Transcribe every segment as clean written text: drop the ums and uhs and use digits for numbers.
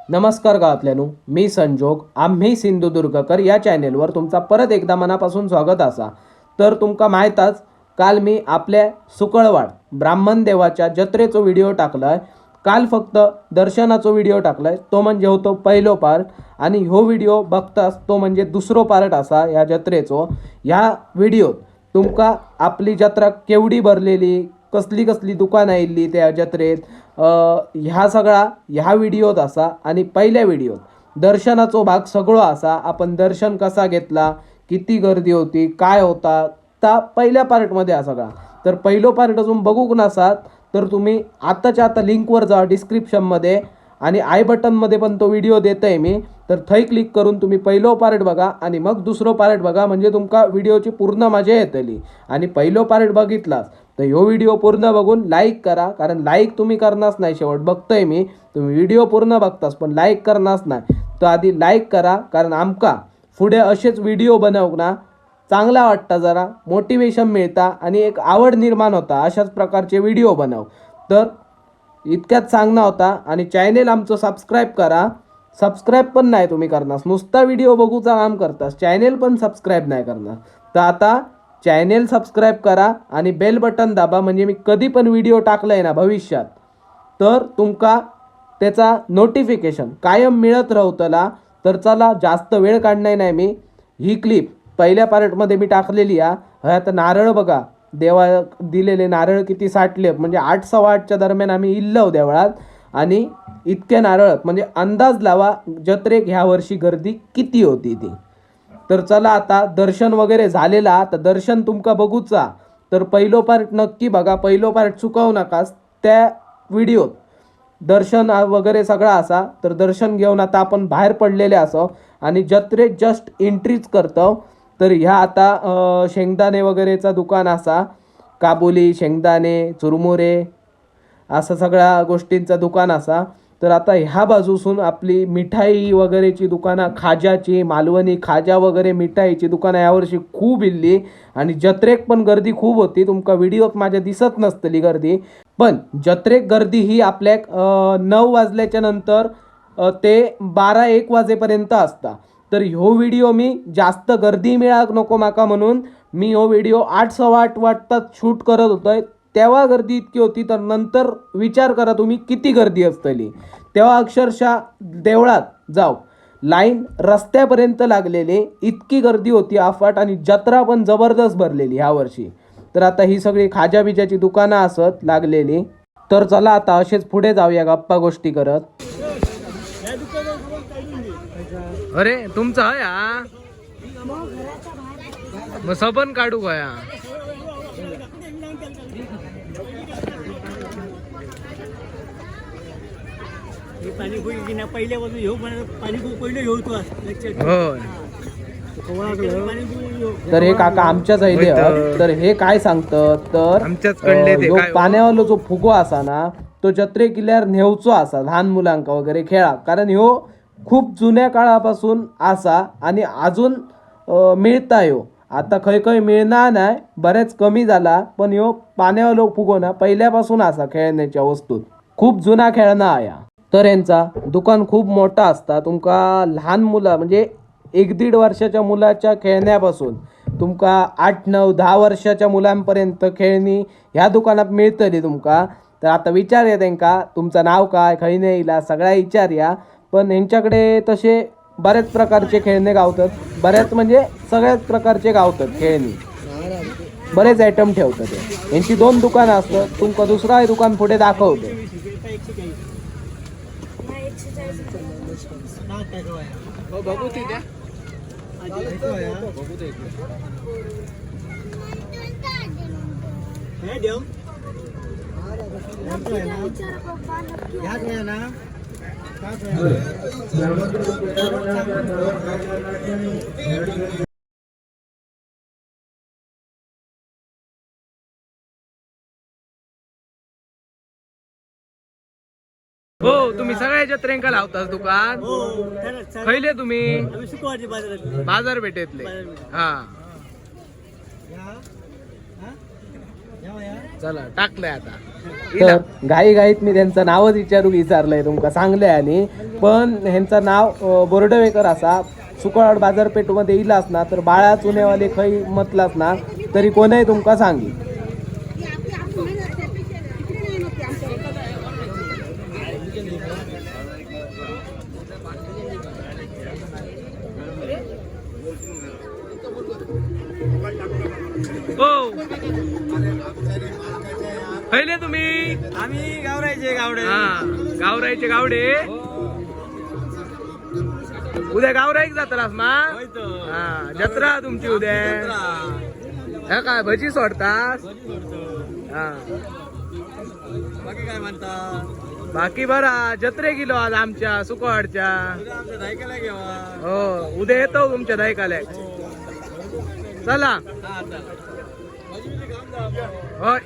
नमस्कार गावातल्यानो, मी संजोग. आम्ही सिंधुदुर्गकर या चॅनेलवर तुमचा परत एकदा मनापासून स्वागत असा. तर तुमका माहीतच, काल मी आपल्या सुकळवाड ब्राह्मण देवाच्या जत्रेचो व्हिडिओ टाकलाय. काल फक्त दर्शनाचो व्हिडिओ टाकलाय, तो म्हणजे होतो पहिलो पार्ट. आणि ह्यो व्हिडिओ बघताच तो म्हणजे दुसरो पार्ट असा या जत्रेचो. ह्या व्हिडिओत तुमका आपली जत्रा केवढी भरलेली, कसली कसली दुकानं आयिल्ली त्या जत्रेत, ह्या व्हिडिओत असा. आणि पहिल्या व्हिडिओत दर्शनाचो भाग सगळो असा. आपण दर्शन कसा घेतला, किती गर्दी होती, काय होता, त्या पहिल्या पार्टमध्ये हा सगळा. तर पहिलो पार्ट अजून बघूक नसात तर तुम्ही आताच्या आता लिंकवर जा डिस्क्रिप्शनमध्ये, आणि आय बटनमध्ये पण तो व्हिडिओ देतोय मी. तर थंय क्लिक करून तुम्ही पहिलो पार्ट बघा आणि मग दुसरो पार्ट बघा, म्हणजे तुमका व्हिडिओची पूर्ण मजा येतली. आणि पहिलो पार्ट बघितलास तर ह्यो व्हिडिओ पूर्ण बघून लाईक करा, कारण लाईक तुम्ही करणारच नाही. शेवट बघतोय मी, तुम्ही व्हिडिओ पूर्ण बघतास पण लाईक करणारच नाही. तर आधी लाईक करा, कारण आमका पुढे असेच व्हिडिओ बनवूक ना चांगला वाटतं, जरा मोटिवेशन मिळता आणि एक आवड निर्माण होता अशाच प्रकारचे व्हिडिओ बनव. तर इतक्यात सांगणं होता. आणि चॅनेल आमचं सबस्क्राईब करा. सबस्क्राईब पण नाही तुम्ही करणार, नुसता व्हिडिओ बघूचा काम करतास, चॅनेल पण सबस्क्राईब नाही करणार. तर आता चॅनेल सबस्क्राईब करा आणि बेल बटन दाबा, म्हणजे मी कधी पण व्हिडिओ टाकलाय ना भविष्यात तर तुमका त्याचा नोटिफिकेशन कायम मिळत राहतला. तर चला, जास्त वेळ काढणार नाही मी. ही क्लिप पहिल्या पार्टमध्ये मी टाकलेली आहे. आता नारळ बघा, देवा दिलेले नारळ किती साठले, म्हणजे 8:15च्या दरम्यान आम्ही इल्लव देवळात. आणि इतके नारळ म्हणजे अंदाज लावा जत्रेक ह्या वर्षी गर्दी किती होती ती. तर चला, आता दर्शन वगैरे झालेला. तर दर्शन तुमका बघूचा तर पहिलो पार्ट नक्की बघा, पहिलो पार्ट चुकवू नकास. त्या व्हिडिओत दर्शन वगैरे सगळा असा. तर दर्शन घेऊन आता आपण बाहेर पडलेले असो आणि जत्रेत जस्ट एंट्रीच करतो. तर ह्या आता शेंगदाणे वगैरेचा दुकान असा, काबुली शेंगदाणे, चुरमुरे, असं सगळ्या गोष्टींचा दुकान असा. तर आता ह्या बाजूसून आपली मिठाई वगैरेची दुकानं, खाजाची, मालवणी खाजा वगैरे मिठाईची दुकानं यावर्षी खूप इल्ली. आणि जत्रेक पण गर्दी खूप होती. तुमका व्हिडिओत माझ्या दिसत नसतली गर्दी, पण जत्रेक गर्दी ही आपल्या 9 वाजल्याच्या नंतर ते 12-1 वाजेपर्यंत असता. तर ह्यो व्हिडिओ मी जास्त गर्दी मिळाक नको माका म्हणून मी ह्यो व्हिडिओ 8:15 वाजता शूट करत होतोय. तेव्हा गर्दी इतकी होती, तर नंतर विचार करा तुम्ही किती गर्दी असतली. तेव्हा अक्षरशः देवळात जाऊ लाईन रस्त्यापर्यंत लागलेली, इतकी गर्दी होती अफाट. आणि जत्रा पण जबरदस्त भरलेली ह्या वर्षी. तर आता ही सगळी खाजा बिजाची दुकानं असत लागलेली. तर चला, आता असेच पुढे जाऊया गप्पा गोष्टी करत. अरे तुमचा आहे हा, मग सबन काढू गया. पाणी पहिल्यापासून घेऊ, पाणी पहिलं घेऊ तू. तर हे काका आमच्याच आहे. तर हे काय सांगतात, तर पाण्यावाला जो फुगो असा ना, तो जत्रे किल्ल्यावर नेवचो असा लहान मुलांका वगैरे खेळा. कारण ह्यो खूप जुन्या काळापासून असा आणि अजून मिळता. ह्यो आता खय खय मिळणार नाही, बरेच कमी झाला. पण ह्यो पाण्यावालो फुगो ना पहिल्यापासून असा खेळण्याच्या वस्तूत खूप जुना खेळणा आहे. तर यांचा दुकान खूप मोठा असता. तुमका लहान मुलं म्हणजे 1-1.5 वर्षाच्या मुलाच्या खेळण्यापासून तुमका 8-9-10 वर्षाच्या मुलांपर्यंत खेळणी ह्या दुकानात मिळतली तुमका. तर आता विचारूया त्यांका, तुमचं नाव काय, खय नाही इला, सगळ्या विचारूया. पण यांच्याकडे तसे बऱ्याच प्रकारचे खेळणे गावतात, बऱ्याच म्हणजे सगळ्याच प्रकारचे गावतात खेळणी, बरेच आयटम ठेवतात. यांची 2 दुकानं असतात. तुमका दुसरा दुकान पुढे दाखवतो. बघू तिथे हो. तुम्ही सगळ्या जत्रेंका लावतास दुकान, खयले तुम्ही बाजारपेठेतले. हा, चला टाकलंय आता. तर घाईघाईत मी त्यांचं नावच विचारलंय तुमका सांगलंय. आणि पण ह्यांचं नाव बोर्डवेकर असा. सुकळवाड बाजारपेठमध्ये इलास ना तर बाळा चुनेवाले खै मतलास ना तरी कोणही तुमका सांगी. पहिले तुम्ही आम्ही गावरायचे गावडे. गावरायचे गावडे. उद्या गावराईक जातलास ना. जत्रा तुमची उद्या. ह्या काय भजी सोडतास. बाकी काय म्हणता. बाकी बरा जत्रे गेलो आज आमच्या सुकवाडच्या. आमच्या दायकाला घेवा. हो उद्या येतो तुमच्या दायकाला. चला होय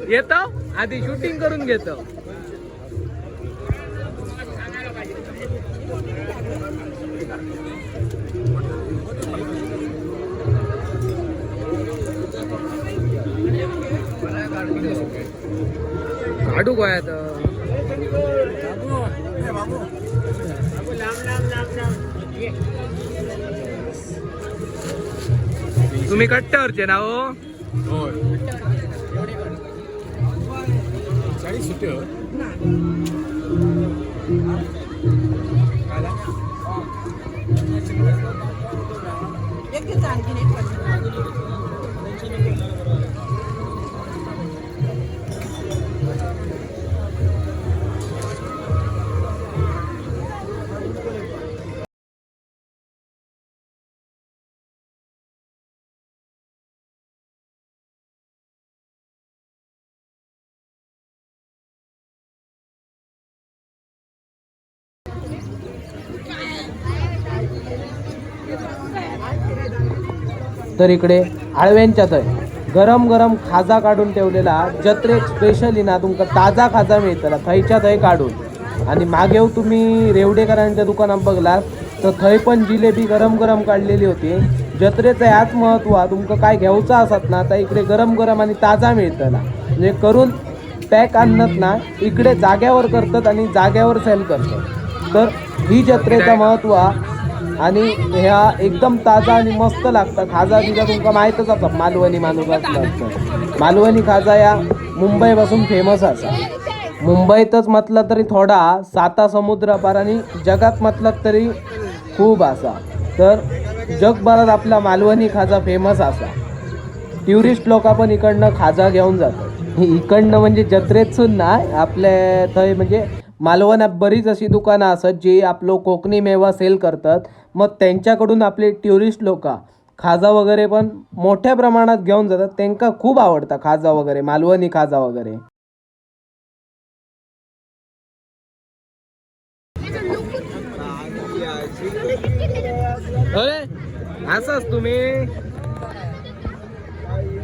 येतो. आधी शूटिंग करून घेतो. काढू गोयात. तुम्ही कट्ट्यावरचे ना हो. तर इकडे आळव्यांच्यात गरम गरम खाजा काढून ठेवलेला. जत्रेक स्पेशली ना तुमका ताजा खाजा मिळतला थंयच्या थंय काढून. आणि मागेव तुम्ही रेवडेकरांच्या दुकानात बघलात तर थंय पण जिलेबी गरम गरम काढलेली होती. जत्रेचं ह्याच महत्व तुमका काय घ्यायचं असत ना तर इकडे गरम गरम आणि ताजा मिळतला. म्हणजे करून पॅक आणत ना इकडे जाग्यावर करतात आणि जाग्यावर सेल करतात. तर ही जत्रेचं महत्व. आणि ह्या एकदम ताजा आणि मस्त लागतात. खाजा तिचा तुमका माहीतच असा मालवणी माणूस असला तर. मालवणी खाजा या मुंबईपासून फेमस असा. मुंबईतच म्हटलं तरी थोडा 7 समुद्र पार आणि जगात म्हटलं तरी खूप असा. तर जगभरात आपला मालवणी खाजा फेमस असा. टुरिस्ट लोक पण इकडनं खाजा घेऊन जातात. इकडनं म्हणजे जत्रेतसून ना आपल्या थंय म्हणजे मालवणात बरीच अशी दुकानं असतात जी आपलं कोकणी मेवा सेल करतात. मग त्यांच्याकडून आपले टुरिस्ट लोक खाजा वगैरे पण मोठ्या प्रमाणात घेऊन जातात. त्यांना खूप आवडतं खाजा वगैरे मालवणी खाजा वगैरे. असंच तुम्ही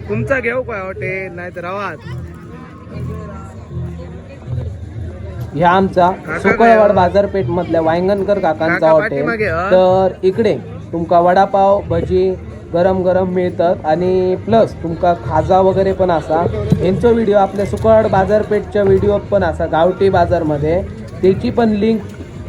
तुमचा घेऊ काय हॉटेल नाही तर आवाज. ह्या आमचा सुकळवाड बाजारपेठ मधल्या वांगणकर काकांचा हॉटेल. तर इकडे तुमका वडापाव भजी गरम गरम मिळतात. आणि प्लस तुमका खाजा वगैरे पण असा. यांचा व्हिडिओ आपल्या सुकळवाड बाजारपेठच्या व्हिडिओ पण असा गावठी बाजारमध्ये. त्याची पण लिंक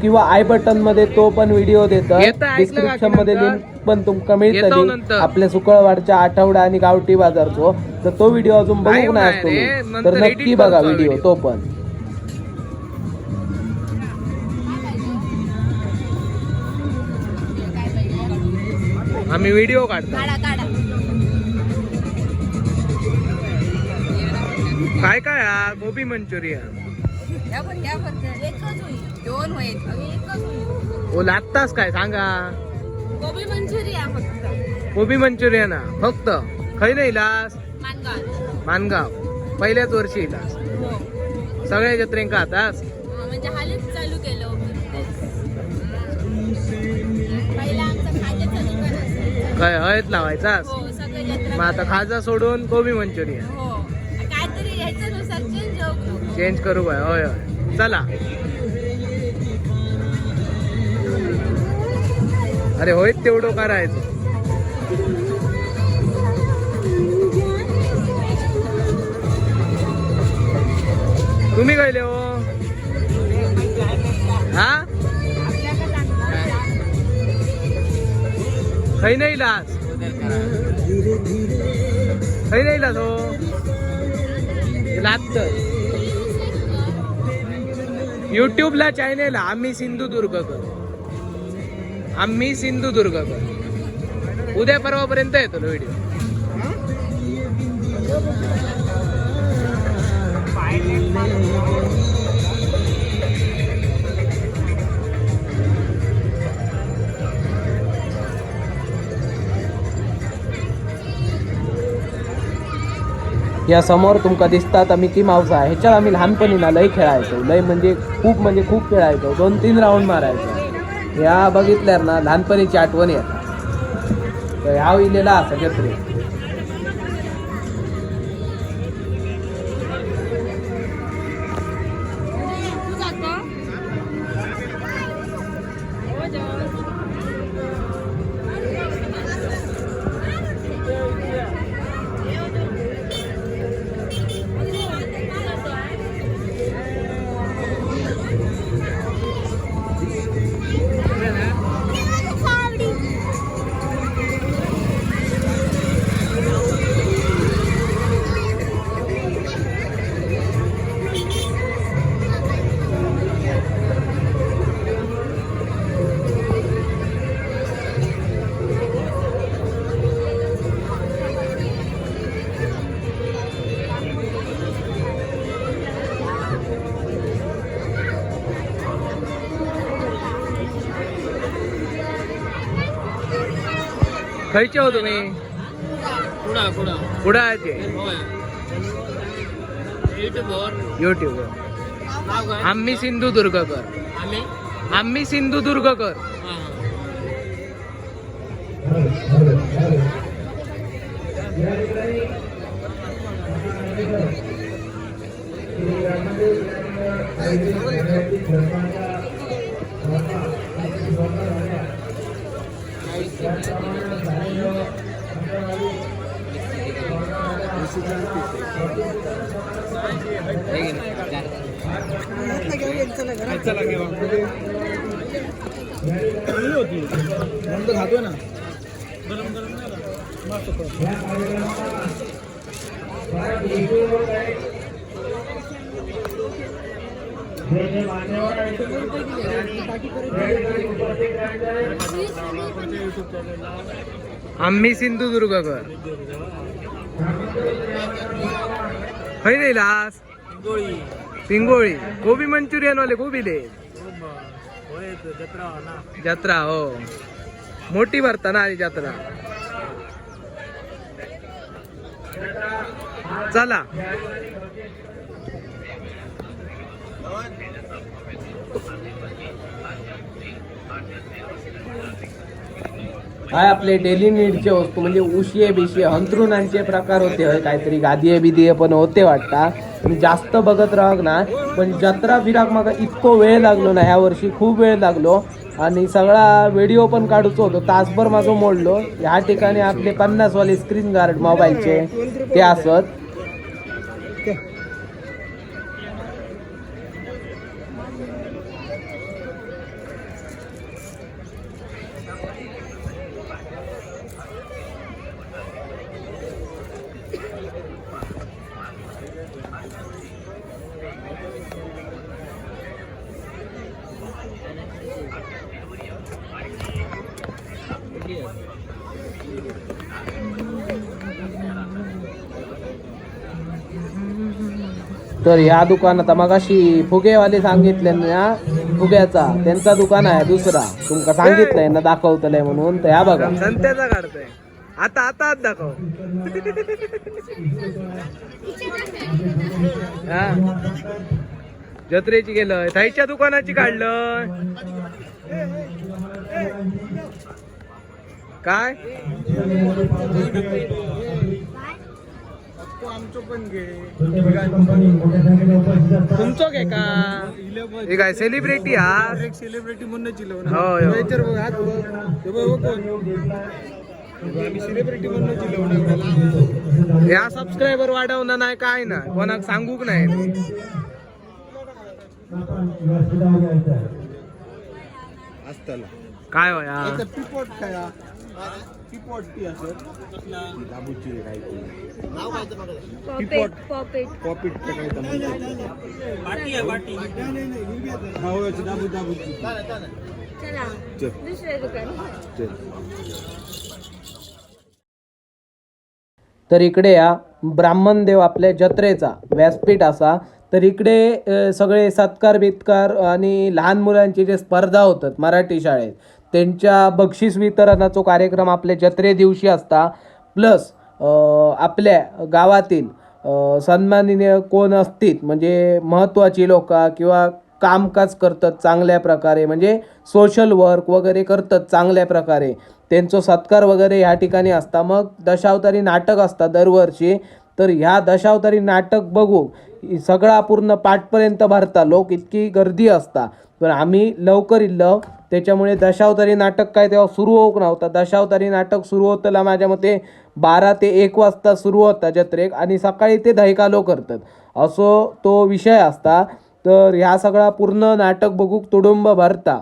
किंवा आय बटन मध्ये तो पण व्हिडिओ देतात. डिस्क्रिप्शन मध्ये लिंक पण तुमका मिळतली आपल्या सुकळवाडच्या आठवडा आणि गावठी बाजारचो. तर तो व्हिडिओ अजून बघू नाही तुम्ही तर नक्की बघा व्हिडिओ तो पण. आम्ही व्हिडिओ काढतो. काय काय हा गोबी मंचुरियन ओ लागतास काय सांगा. गोबी मंचुरियन फक्त खै नाही इलास. मानगाव पहिल्याच वर्षी इलास. सगळ्या जत्रेंका आतास म्हणजे हालच चालू केलं. काय हळद लावायचास. मग आता खाजा सोडून गोबी मंचुरियन चेंज करू काय. होय होय चला. अरे होय तेवढं करायचं. तुम्ही गेले हो हा खै नाही लास खै नाही लास हो लागत युट्यूबला चॅनेल आम्ही सिंधुदुर्गकर उद्या परवापर्यंत येतो व्हिडिओ या समोर तुमका दिसतात मिकी माऊस आहे ह्याच्यात आम्ही लहानपणी ना लय खेळायचो लय म्हणजे खूप खेळायचो 2-3 राऊंड मारायचो ह्या बघितल्यावर ना लहानपणीची आठवण येतात तर ह्या इलेला असा जत्रे खयचे हो तुम्ही कुडाळचे युट्यूब आम्ही सिंधुदुर्गकर खातो ना आम्ही सिंधुदुर्गकर खै नाही लास पिंगोळी गोबी मंचुरियन वाले गोबी दे जत्रा हो मोठी भरता ना जत्रा चला काय आपले डेली नीडचे वस्तू म्हणजे उशिये बिशिये अंथरुणांचे प्रकार होते होय काहीतरी गादिये बिदिये पण होते वाटता मी जास्त बघत राहक ना पण जत्रा फिराक मला इतको वेळ लागलो ना ह्या वर्षी खूप वेळ लागलो आणि सगळा व्हिडिओ पण काढूचो होतो तासभर माझं मोडलो ह्या ठिकाणी आपले 50 वाले स्क्रीन गार्ड मोबाईलचे ते असत तर ह्या दुकानात मगाशी फुगेवाले सांगितले ना फुग्याचा त्यांचा दुकान आहे दुसरा तुमका सांगितलंय ना दाखवतलंय म्हणून तर ह्या बघा संत्याचा काढतोय आता दाखव हा जत्रेची गेलं थाईच्या दुकानाची काढलं काय तुमचं घे का हे काय सेलिब्रिटी हा सेलिब्रिटी म्हणून सेलिब्रिटी म्हणून या सबस्क्रायबर वाढवणं नाही काय ना कोणाक सांगूक नाही काय होया पाटी आहे पाटी चला दुसरे दुकान तर इकडे या ब्राह्मणदेव आपल्या जत्रेचा व्यासपीठ असा. तर इकडे सगळे सत्कार बित्कार आणि लहान मुलांची जे स्पर्धा होतात मराठी शाळेत त्यांच्या बक्षीस वितरणाचा कार्यक्रम आपल्या जत्रे दिवशी असता. प्लस आपल्या गावातील सन्माननीय कोण असतील म्हणजे महत्त्वाची लोक किंवा कामकाज करतात चांगल्या प्रकारे म्हणजे सोशल वर्क वगैरे करतात चांगल्या प्रकारे त्यांचं सत्कार वगैरे ह्या ठिकाणी असता. मग दशावतारी नाटक असतात दरवर्षी. तर ह्या दशावतारी नाटक बघू सगळा पूर्ण पाठपर्यंत भरता लोक इतकी गर्दी असता. पण आम्ही लवकर इल्लो त्याच्यामुळे दशावतारी नाटक काय तेव्हा सुरू होऊक नव्हता. दशावतारी नाटक सुरू होताना माझ्या मते 12 ते 1 वाजता सुरू होता जत्रेक आणि सकाळी ते दहीकालो करतात असो तो विषय असता. तर ह्या सगळा पूर्ण नाटक बघूक तुडुंब भरता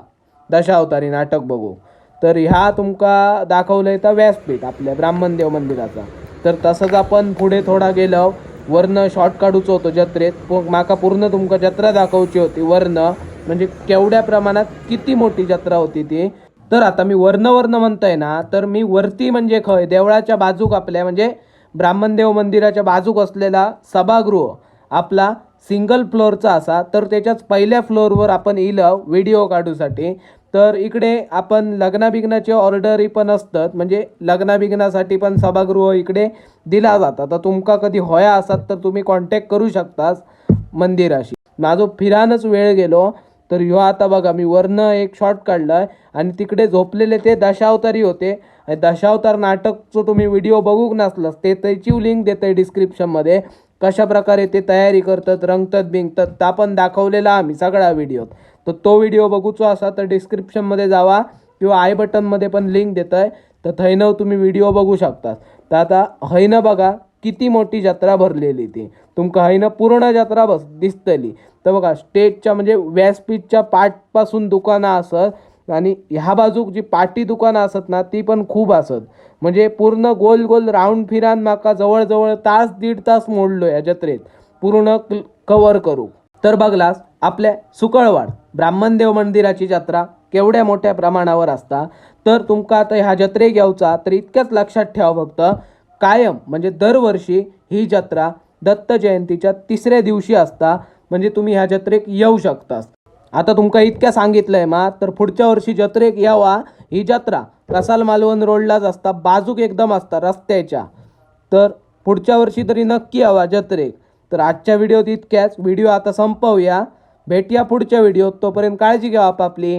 दशावतारी नाटक बघू. तर ह्या तुमका दाखवलंय तर व्यासपीठ आपल्या ब्राह्मणदेव मंदिराचा. तर तसंच आपण पुढे थोडा गेलो वरनं शॉर्ट काढूचं होतं जत्रेत माका पूर्ण तुमका जत्रा दाखवची होती वरनं म्हणजे केवढ्या प्रमाणात किती मोठी जत्रा होती ती. तर आता मी वरनं म्हणतोय ना तर मी वरती म्हणजे खय देवळाच्या बाजूक आपल्या म्हणजे ब्राह्मणदेव मंदिराच्या बाजूक असलेला सभागृह आपला सिंगल फ्लोअरचा असा. तर त्याच्याच पहिल्या फ्लोअरवर आपण इलं व्हिडिओ काढूसाठी. तर इकडे आपण लग्नाबिग्नाचे ऑर्डरी पण असतात म्हणजे लग्नाबिग्नासाठी पण सभागृह इकडे दिला जातात. तर तुमका कधी होया असतात तर तुम्ही कॉन्टॅक्ट करू शकतास मंदिराशी. माझो फिरानच वेळ गेलो. तर ह्यो आता बघा मी वरनं एक शॉट काढलाय आणि तिकडे झोपलेले ते दशावतारी होते. आणि दशावतार नाटकचं तुम्ही व्हिडिओ बघूक नसलास ते त्याची लिंक देते डिस्क्रिप्शनमध्ये कशा प्रकारे ते तयारी करतात रंगतात बिंगतात त्या पण दाखवलेला आम्ही सगळा व्हिडिओ. तर तो व्हिडिओ बघूचा असा तर डिस्क्रिप्शनमध्ये जावा किंवा आय बटनमध्ये पण लिंक देत आहे तर थैनं तुम्ही व्हिडिओ बघू शकतात. तर आता हैनं बघा किती मोठी जत्रा भरलेली ती तुमका हैनं पूर्ण जत्रा दिसतली. तर बघा स्टेजच्या म्हणजे व्यासपीठच्या पाठपासून दुकानं असत आणि ह्या बाजूक जी पाटी दुकानं असत ना ती पण खूप असत. म्हणजे पूर्ण गोल गोल राऊंड फिरान माका जवळजवळ तास दीड तास मोडलो या जत्रेत पूर्ण कव्हर करू. तर बघलास आपल्या सुकळवाड ब्राह्मणदेव मंदिराची जत्रा केवढ्या मोठ्या प्रमाणावर असता. तर तुमका आता ह्या जत्रेक येऊचा तर इतक्याच लक्षात ठेवा फक्त कायम म्हणजे दरवर्षी ही जत्रा दत्त जयंतीच्या 3ऱ्या दिवशी असता. म्हणजे तुम्ही ह्या जत्रेक येऊ शकता. आता तुमका इतक्या सांगितलंय मा तर पुढच्या वर्षी जत्रेक यावा. ही जत्रा कसाल मालवण रोडलाच असता बाजूक एकदम असता रस्त्याच्या. तर पुढच्या वर्षी तरी नक्की यावा जत्रेक. तर आजच्या व्हिडिओत इतक्याच. व्हिडिओ आता संपवूया. भेटूया पुढच्या व्हिडिओत. तोपर्यंत काळजी घ्या आपापली.